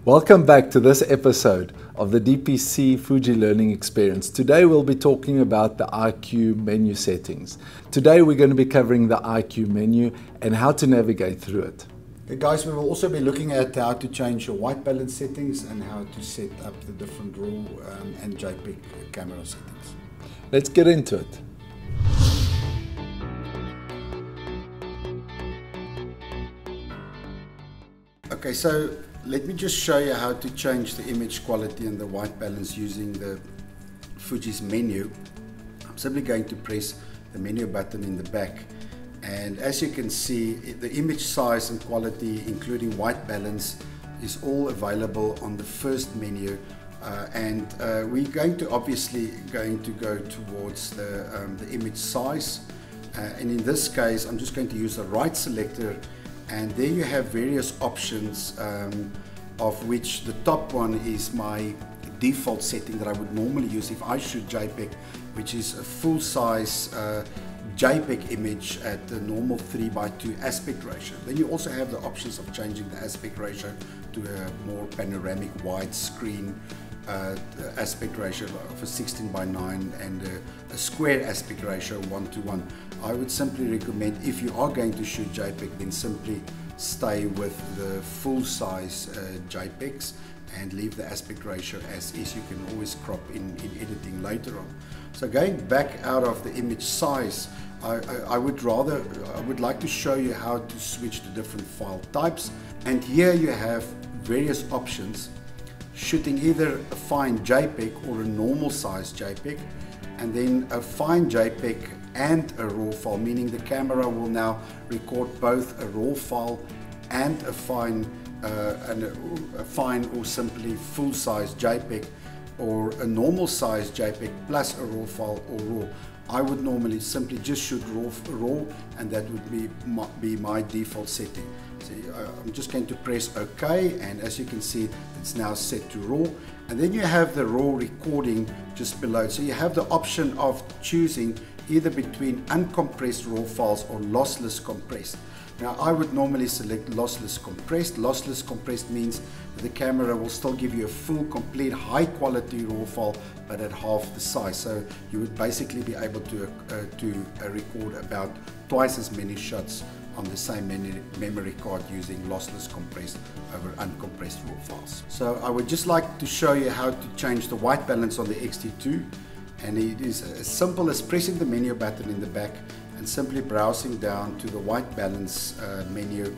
Welcome back to this episode of the DPC Fuji Learning Experience. Today we'll be talking about the IQ menu settings. Today we're going to be covering the IQ menu and how to navigate through it. Okay guys, we will also be looking at how to change your white balance settings and how to set up the different RAW and JPEG camera settings. Let's get into it. Okay, so let me just show you how to change the image quality and the white balance using the Fuji's menu. I'm simply going to press the menu button in the back, and as you can see, the image size and quality including white balance is all available on the first menu, and we're going to obviously go towards the image size, and in this case I'm just going to use the right selector. And there you have various options, of which the top one is my default setting that I would normally use if I shoot JPEG, which is a full-size JPEG image at the normal 3:2 aspect ratio. Then you also have the options of changing the aspect ratio to a more panoramic widescreen aspect ratio of a 16:9 and a square aspect ratio 1:1. I would simply recommend, if you are going to shoot JPEG, then simply stay with the full-size JPEGs and leave the aspect ratio as is. You can always crop in editing later on. So going back out of the image size, I would like to show you how to switch to different file types. And here you have various options, shooting either a fine JPEG or a normal size JPEG, and then a fine JPEG and a RAW file, meaning the camera will now record both a RAW file and a fine or simply full-size JPEG, or a normal size JPEG plus a RAW file or RAW. I would normally simply just shoot RAW, and that would be my default setting. So I'm just going to press OK, and as you can see, it's now set to RAW. And then you have the RAW recording just below. So you have the option of choosing either between uncompressed RAW files or lossless compressed. Now I would normally select lossless compressed. Lossless compressed means that the camera will still give you a full, complete, high quality RAW file, but at half the size. So you would basically be able to record about twice as many shots on the same memory card using lossless compressed over uncompressed RAW files. So I would just like to show you how to change the white balance on the X-T2, and it is as simple as pressing the menu button in the back and simply browsing down to the white balance menu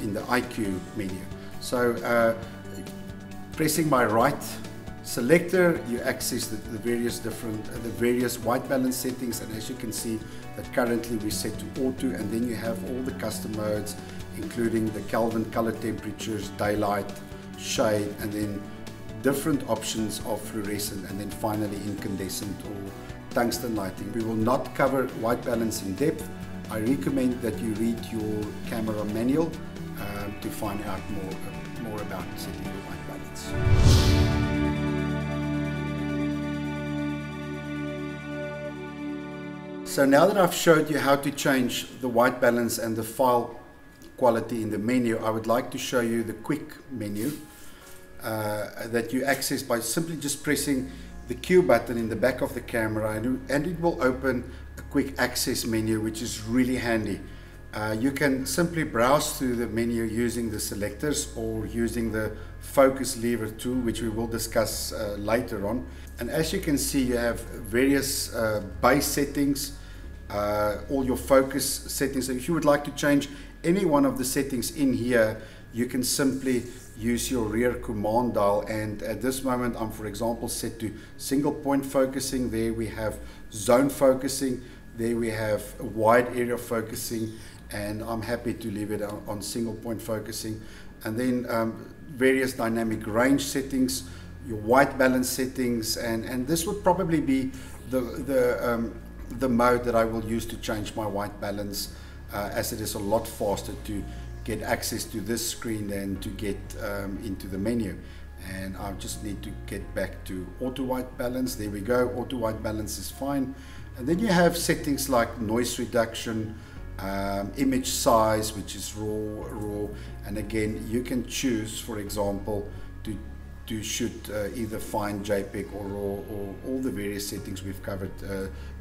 in the IQ menu. So pressing my right selector, you access the various white balance settings, and as you can see that currently we set to auto, and then you have all the custom modes including the Kelvin color temperatures, daylight, shade, and then different options of fluorescent, and then finally incandescent or tungsten lighting. We will not cover white balance in depth. I recommend that you read your camera manual to find out more about setting the white balance. So now that I've showed you how to change the white balance and the file quality in the menu, I would like to show you the quick menu that you access by simply just pressing the Q button in the back of the camera, and it will open a quick access menu, which is really handy. You can simply browse through the menu using the selectors or using the focus lever tool, which we will discuss later on. And as you can see, you have various base settings, all your focus settings. So if you would like to change any one of the settings in here, you can simply use your rear command dial, and at this moment I'm, for example, set to single point focusing. There we have zone focusing, there we have wide area focusing, and I'm happy to leave it on single point focusing. And then various dynamic range settings, your white balance settings, and this would probably be the mode that I will use to change my white balance, as it is a lot faster to get access to this screen than to get into the menu. And I just need to get back to auto white balance. There we go, auto white balance is fine. And then you have settings like noise reduction, image size, which is raw, and again you can choose, for example, to shoot either fine, JPEG or RAW, or all the various settings we've covered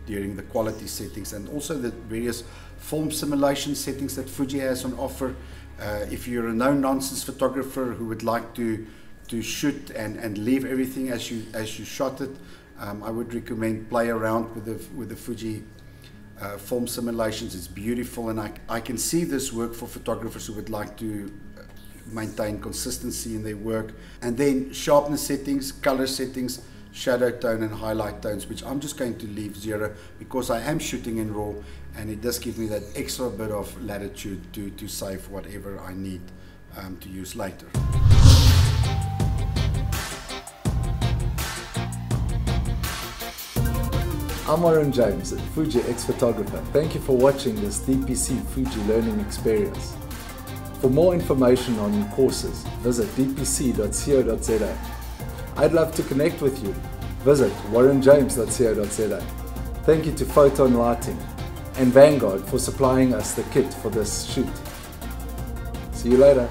during the quality settings, and also the various film simulation settings that Fuji has on offer. If you're a no-nonsense photographer who would like to shoot and leave everything as you shot it, I would recommend play around with the Fuji film simulations. It's beautiful, and I can see this work for photographers who would like to maintain consistency in their work. And then sharpness settings, color settings, shadow tone and highlight tones, which I'm just going to leave 0 because I am shooting in RAW, and it does give me that extra bit of latitude to save whatever I need to use later. I'm Warren James, Fuji ex-photographer. Thank you for watching this DPC Fuji learning experience. For more information on courses, visit dpc.co.za. I'd love to connect with you. Visit warrenjames.co.za. Thank you to Photon Lighting and Vanguard for supplying us the kit for this shoot. See you later.